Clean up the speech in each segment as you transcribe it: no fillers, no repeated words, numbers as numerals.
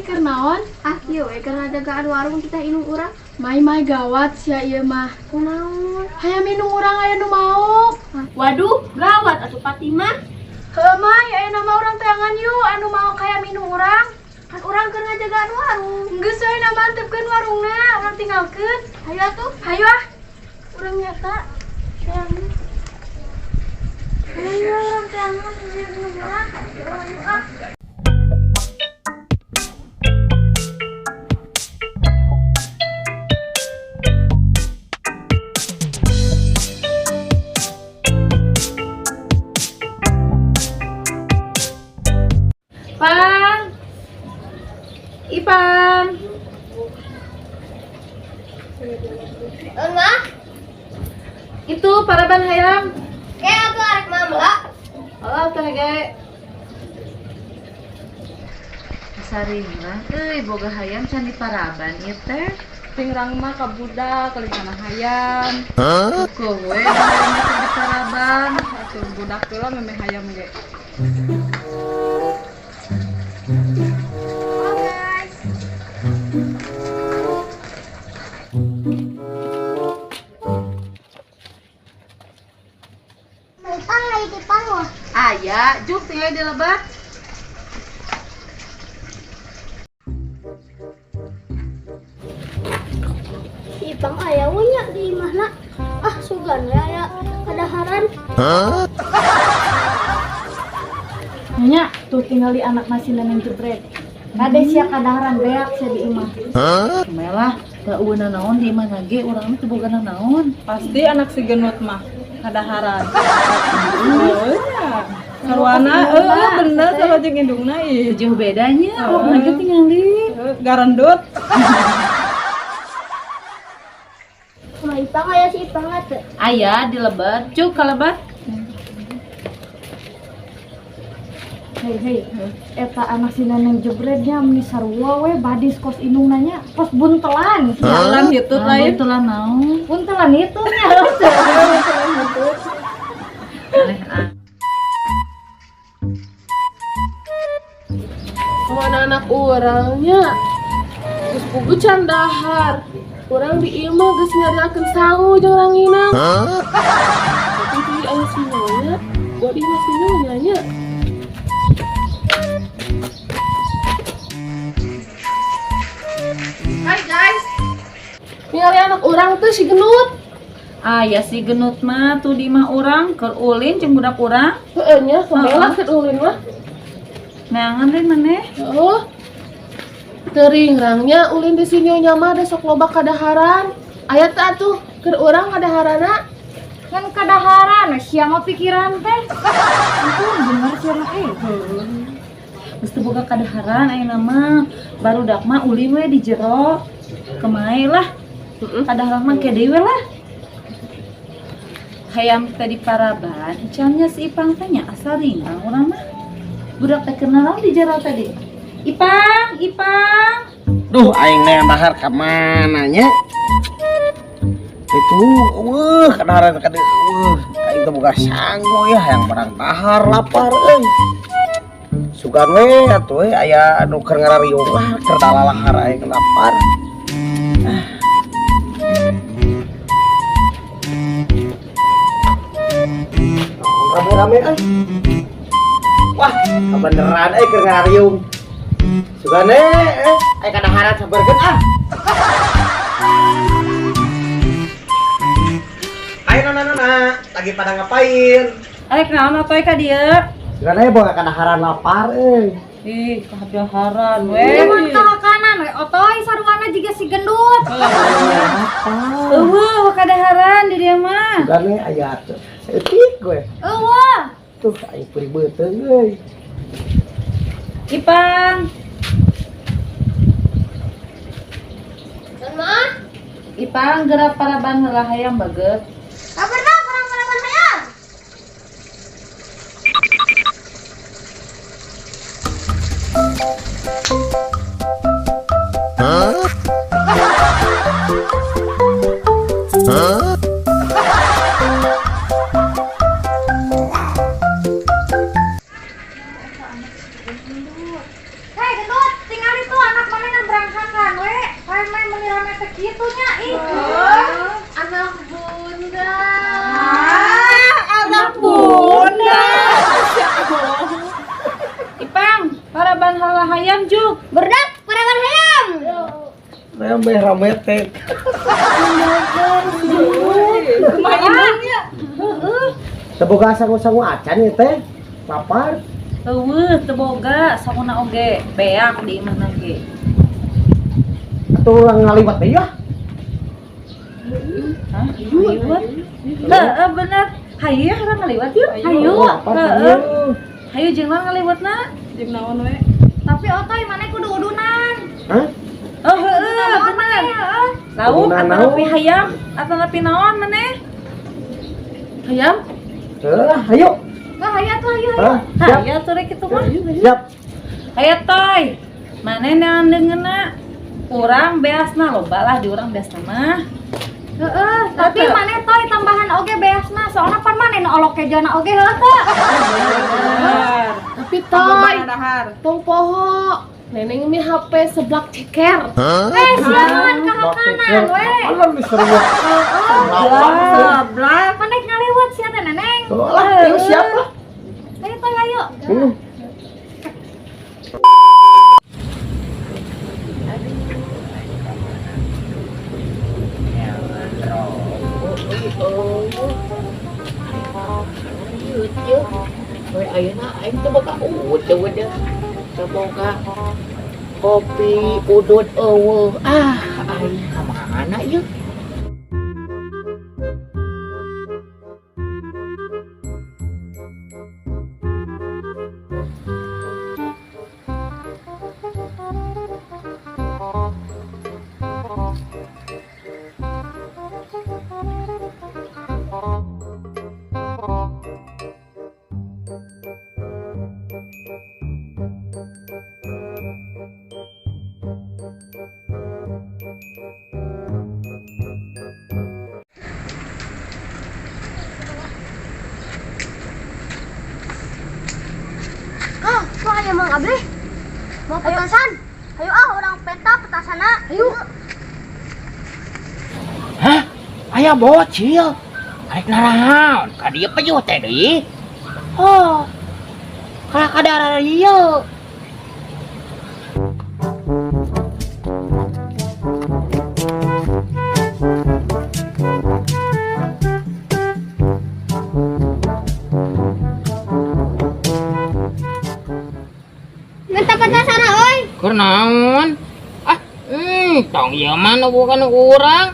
keur naon? Ah ieu we keur ngajagaan warung kita inung urang. Mai gawat sia ieu mah. Kunaon? Hayam minum urang aya nu mau. Waduh, gawat atuh Fatimah. Heuh Mai, aya nama urang teangan yuk anu mau kaya minum urang. Kan urang keur ngajagaan warung. Geus we na mantepkeun warungna, urang tinggalkeun. Hayu atuh. Hayu ah. Urang nyata. Teangan. Ayo urang teangan inung urang. Ayo ah. Ipang, Ipang, Enggak. itu paraban hayam. Kayak atuh arek mamla. Oh, teh ge. Saringan, boga hayam can di paraban ieu teh. Pingrang mah ka budak kali kana hayam. Kuku we can di paraban. Atuh budak teh lah memeh hayam ge. Oh guys. Ipang lagi di pangwa. Aya, juk tinggal dilebat. Ipang aya nya di imahna. Ah sugan we aya kadaharan. Nya tuh tinggal di anak masih neneng jebret. Kade sia kadaharan beak sia di imah. Melah, da ueuna naon di mana ge urang teh boga naon. Pasti anak si genut mah kadaharan. Oh ya. Sarwana bener sama jeung indungna ieu. Jauh bedanya, urang ge tingali. Garendut. Kumaha Ipang aya si Ipang teh. Aya dilebat, juk kalebat. Hei, eta anak si neneng jebretnya meni sarua we badis kos indung nanya kos buntelan. Jalan itu lain. Buntelan naon? Buntelan itu nya. Aneh ah. Mana anak orangnya geus pugu can dahar urang di imah geus nyariakeun sangu jeung ranginang tapi di aya sinyonya gua di imah sinyonya nya Hai guys ningali anak orang tuh si genut Aya si genut mah tuh di imah urang keur ulin jeung budak urang. heueuh nya kemela keur ulin mah Neangan deui maneh. oh teuring rangnya ulin di sinyonya mah da sok loba kadaharan aya teh atuh keur urang kadaharana Kan kadaharan sia mah pikiran teh. Ampun bener sia mah Geus teu boga kadaharan ayeuna mah barudak mah ulin we di jero. Kemae lah. Kadaharan mah ke deui lah. Hayam teh di paraban, cannya si Ipang teh nya asal ringang urang mah. Budak teh kenal di jero tadi. Ipang, Ipang. Duh, aing neh dahar ka mana nya? Itu, kadaharan ka dieu, aing teh boga sangu ya hayang barang dahar lapar euy. Sugan we atuh we aya anu keur ngarariung lah, keur dalalahar aing lapar. Rame-rame euy. Wah, kebeneran euy keur ngarariung. Sugane aya kadaharan sabarkeun ah. Ayo nona, lagi pada ngapain? Arek naon atoy ka dieu? Sugane boga kadaharan lapar euy. Ih, kadaharan we. Mun tengah kanan we otoy sarwana jiga si gendut. Eueuh, kadaharan di dieu mah. Sugane aya teh. Etik gue. Eueuh. Tuh aing peuring beuteung euy. Ipang, Mah, Ipang gerak paraban heula hayam bageut. kabarna kurang-kurang hayam. Hei gendut, tinggal itu anak meh ramete. Mainannya. Teboga sangu-sangu acan ieu teh. Lapar. Eueuh teu boga sakuna oge beak di imahna ge. Atuh urang ngaliwat teh ya. Hah? Ngaliwat? Heeh bener. Hayu ya urang ngaliwat yuk. Hayu. Lapar Heeh. hayu. Hayu jeung naon ngaliwatna? Jeung naon we? Tapi otoy mana kudu udunan. Hah? Oh heeh bener. Lauk Udunan atau naon? nepi hayam atau nepi naon maneh? Hayam? Hayu. Wah, hayu tuh hayu. Hah? Siap. Hayu atuh rek kitu mah. Siap. Hayu toy. Maneh neangan deungeuna? Urang beasna loba lah di urang beasna mah. Heeh, tapi Teu. mana toy tambahan oge beasna soalna pan mana nu olok kejana oge heula teh. Bener. Tapi Tambah toy, dahar. tong poho. Neneng mi HP seblak ceker. Siaran kahanan we. Alam seru. Blak, mana ngaliwat sia teh neneng. Lah, yuk siap lah. Ayo toy ayo. Oi ayeuna aing teh boga udud ya. Teu boga kopi udud eueuh. Aing kamana ieu? Kok aya Mang Abdi? Mau petasan? Ayo orang peta petasana. Ayo. Hah? Aya bocil. Arek narahaon? Ka dieu pejuh teh deui. Oh. Kala kadara ieu. Minta petasana oi. Keur naon? Tong ieu mah nu bukan urang.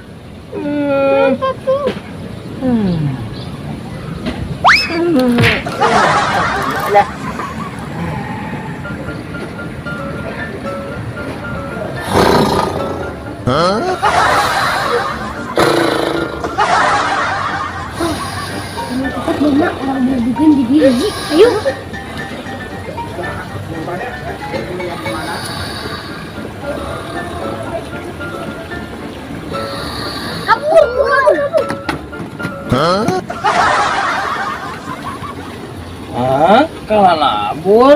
Ayo. Kabur, kabur. Hah? Kalah labur?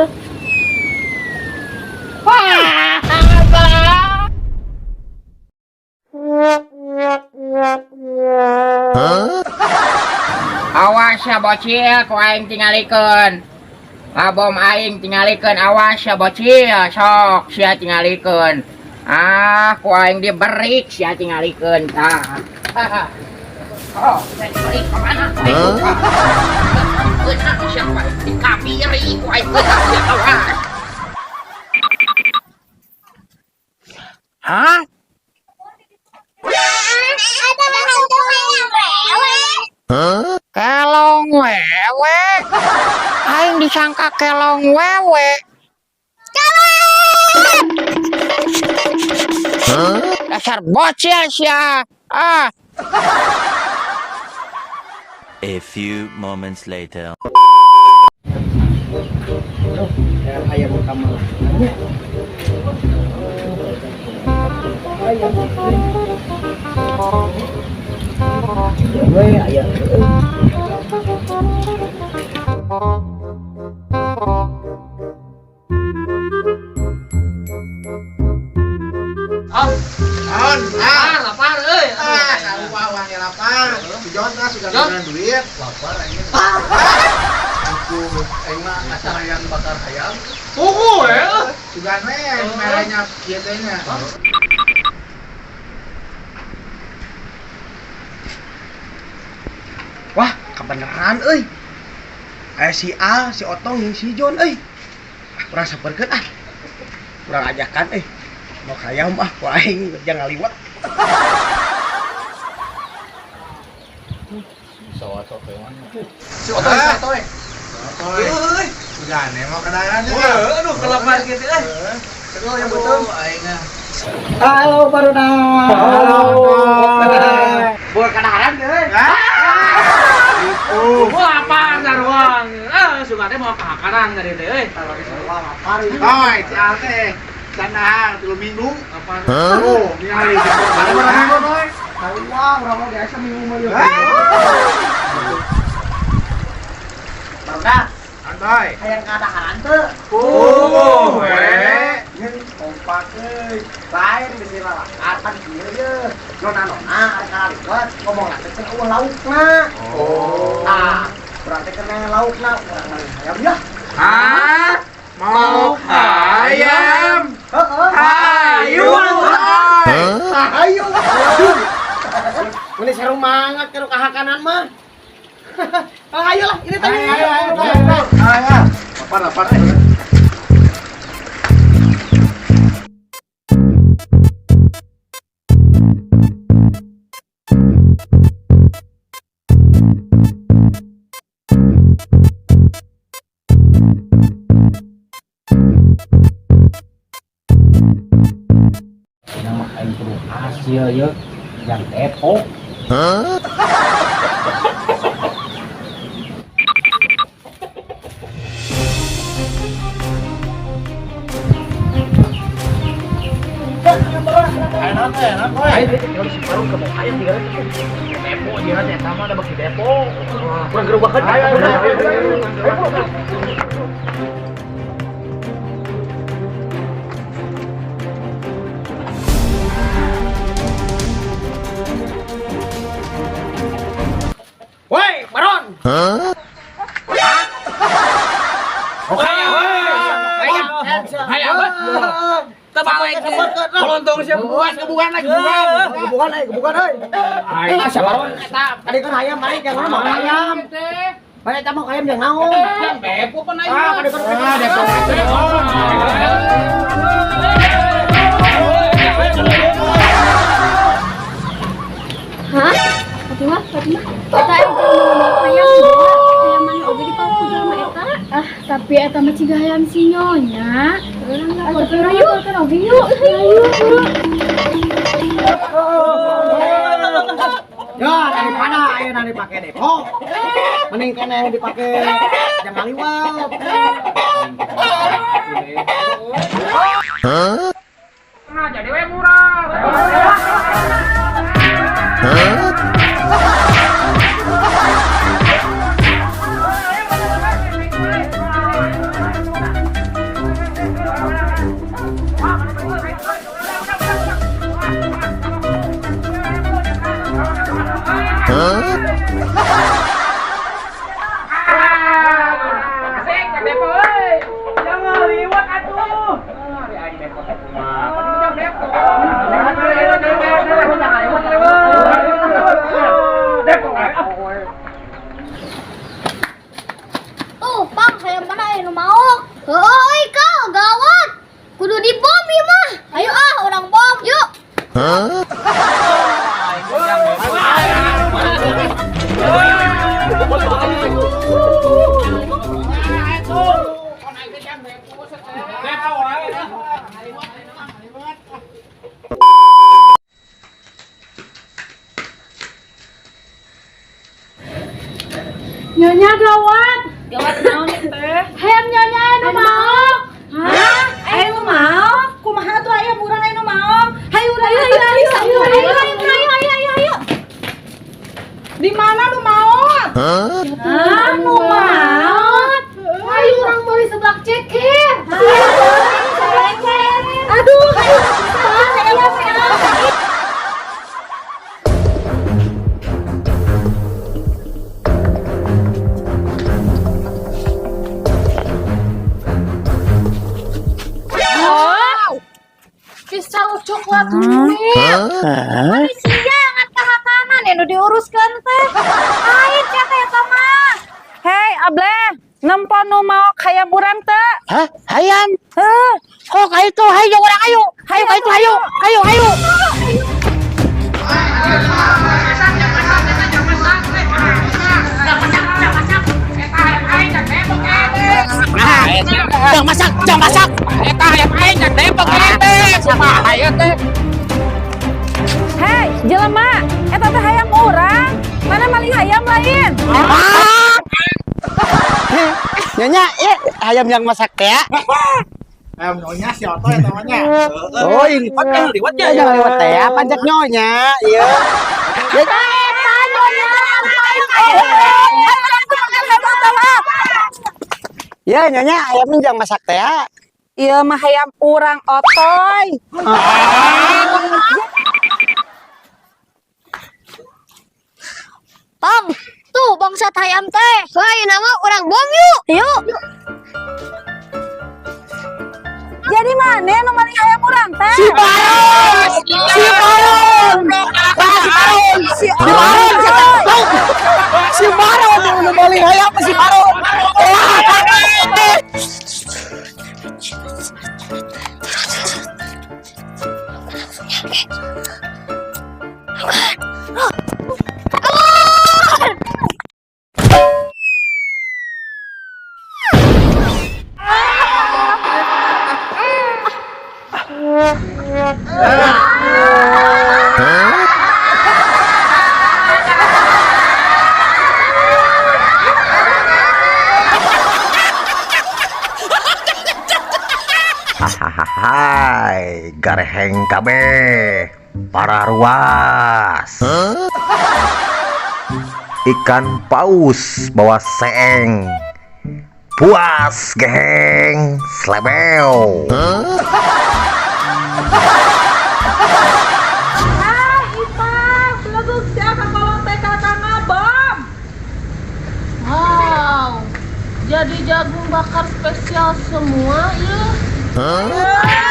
Awas ya bocil, ku aing tingalikeun. Labom aing tingalikeun, awas ya bocil, sok sia tingalikeun. Ku aing diberik sia tingalikeun. Oh, saya balik kemana? Benar siapa? Dikabiri, ku aing benar ya awas. Hah? Kelong wewe. Aing disangka kelong wewe. Dasar bocil sia. A few moments later. Ayam kamar. We aya. Lapar euy. Sarua wangi lapar. Jon tah sudah dengan duit. Lapar aja. Aku aing mah acar ayam bakar ayam. Tunggu ya. Sugan we merahnya kieu teh nya. kebenaran euy. Aya si A, si Otong, jeung si Jon euy. Urang saperkeun Urang ajakan mau hayam ku aing jangan liwat. Si Otong satoy. Euy, gane mah kedaran. Aduh, kelepar gitu Sekolah yang betul aing. Halo Baruda. Halo. Buat kedaran euy. Gua apa sarwang? Suka teh mau kahakaran dari teh euy. Oi, si Ate. Sana 3 minggu. Apa? Oh, ningali. Ada berapa minggu, Boy? Tawang, urang biasa minggu mah ieu. Baruda, Antoy. hayang kadaharan teu? Jeung kompak euy. Lain di lalakatan kieu ye. Nona-nona ada kalaliwat ngomongna teh teu laukna. Berarti kena laukna urang hayam ya. Hah? Mau ayam? Hayu. Hayu. Ini seru banget kalau kahakanan mah. Ayo lah, ini tadi. Ayo. Lapar. Nama aing kudu hasil ye yang depok. Woi, Baron. Terbalik kelontong siapa buat kebukan lagi Kebukan euy. Ayo sabaron eta. Tadi kan hayam baik yang mana hayam. Bae eta mah hayam yang naon? Bepo pun aja. Kade kan. Hah? Fatimah? Eta itu hayam dua. Hayam mana oge dipangku jelema eta? Tapi eta mah ciga hayam si nyonya. Ayo, oge yuk. Ayo. Ya, daripada ayeuna dipake depo. Mending keneh dipake jangan liwat. Nah, jadi we murah. Pang, hayam mana aya nu maok? Heuy, kau gawat. Kudu dibom ieu mah. Ayo orang bom. Yuk. Nyonya gawat. Gawat naon teh? Hayam nyonya anu maok. Hah? Ayo mau? Kumaha tuh aya murah anu mau? Hayu Ayo. Di mana lu mau? Anu mau? Ayo orang beli seblak ceker. Aduh, Pisau coklat manusia yang kahakanan yang diuruskan teh. Air kata eta mah ableh, nempon nu mau hayam urang teh. Hah? Hayam? Heuh, Oh, kayak itu, hayo orang ayo. Hayo kayak itu, hayo. Hayo, hayo. Jangan masak, jangan masak. Eta hayam aing cak depok ente. Kumaha ieu teh? hei, jelema, eta teh hayam urang. Mana maling hayam lain? Nyonya, ayam yang masak teh. Ayam nyonya si Oto ya namanya. Oh, ini pakai liwat ya. Jangan liwat teh, panjat nyonya. Iya. Ya, nyonya, ayam yang masak teh. Ieu mah hayam urang otoy. Tong, tuh bangsat hayam teh. Hei, nama orang bom yuk. Yuk. Jadi mana nu maling hayam urang teh? Si Baron! Si Baron! Si Baron! Si Baron yang balik ayam si Baron. Hai, gareheng kabeh para ruas. Ikan paus bawa seeng. Puas geheng slebeo. Wow, jadi jagung bakar spesial semua ya.